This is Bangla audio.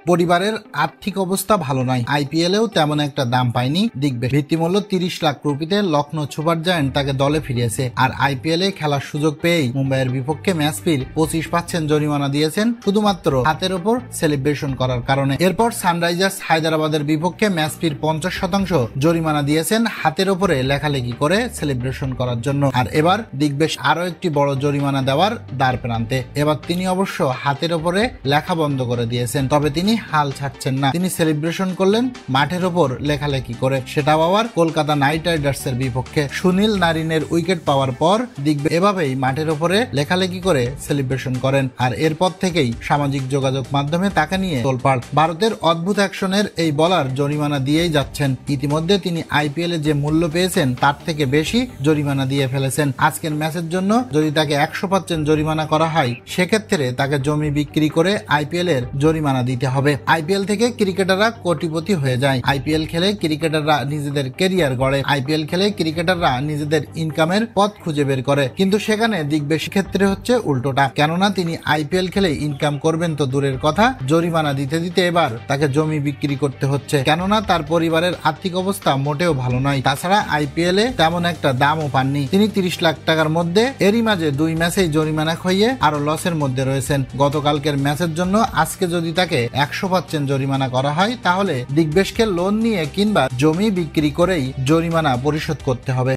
পরিবারের আর্থিক অবস্থা ভালো নয়, আইপিএলেও তেমন একটা দাম পায়নি দিগ্বেশ। ভিত্তিমূল্য 30 লাখ রুপিতে লখনৌ সুপার জায়ান্ট তাকে দলে ফিরিয়েছে। আর আইপিএলে খেলার সুযোগ পেয়েই মুম্বাইয়ের বিপক্ষে ম্যাচ ফির 25% জরিমানা দিয়েছেন শুধুমাত্র হাতের ওপর সেলিব্রেশন করার কারণে। এরপর সানরাইজার্স হায়দ্রাবাদের বিপক্ষে ম্যাচ ফির 50% জরিমানা দিয়েছেন হাতের ওপরে লেখালেখি করে সেলিব্রেশন করার জন্য। আর এবার দিগ্বেশ আরো একটি বড় জরিমানা দেওয়ার দ্বার প্রান্তে। এবার তিনি অবশ্য হাতের ওপরে লেখা বন্ধ করে দিয়েছেন, তবে তিনি হাল ছাড়ছেন না। তিনি সেলিব্রেশন করলেন মাঠের ওপর লেখালেখি করে, সেটাও আবার কলকাতা নাইট রাইডার্স এর বিপক্ষে। সুনীল নারিনের উইকেট পাওয়ার পর দিগ্বেশ এভাবেই মাঠের ওপরে লেখালেখি করে সেলিব্রেশন করেন। আর এরপর থেকেই সামাজিক যোগাযোগ মাধ্যমে তাকে নিয়ে তোলপাড়। ভারতের অদ্ভুত অ্যাকশনের এই বলার জরিমানা দিয়েই যাচ্ছেন। ইতিমধ্যে তিনি আইপিএল এ যে মূল্য পেয়েছেন তার থেকে বেশি জরিমানা দিয়ে ফেলেছেন। আজকের ম্যাচের জন্য যদি তাকে 100% জরিমানা করা হয়, সেক্ষেত্রে তাকে জমি বিক্রি করে আইপিএল এর জরিমানা দিতে হবে। আইপিএল থেকে ক্রিকেটাররা কোটিপতি হয়ে যায়। আইপিএল খেলে ক্রিকেটাররা নিজেদের কেরিয়ার গড়ে। আইপিএল খেলে ক্রিকেটাররা নিজেদের ইনকামের পথ খুঁজে বের করে। কিন্তু সেখানে দিগ্বেশ ক্ষেত্রে হচ্ছে উল্টোটা। কেননা তিনি আইপিএল খেলে ইনকাম করবেন তো দূরের কথা, জরিমানা দিতে দিতে এবার তাকে জমি বিক্রি করতে হচ্ছে। কেননা তার পরিবারের আর্থিক অবস্থা মোটেও ভালো নয়। তাছাড়া আইপিএল এ তেমন একটা দামও পাননি। তিনি 30 লাখ টাকার মধ্যে এরই মাঝে 2 ম্যাচেই জরিমানা খাইয়ে আরো লসের মধ্যে রয়েছেন। গতকালকের ম্যাচের জন্য আজকে যদি তাকে 100% জরিমানা করা হয়, তাহলে দিগ্বেশকে লোন নিয়ে কিংবা জমি বিক্রি করেই জরিমানা পরিশোধ করতে হবে।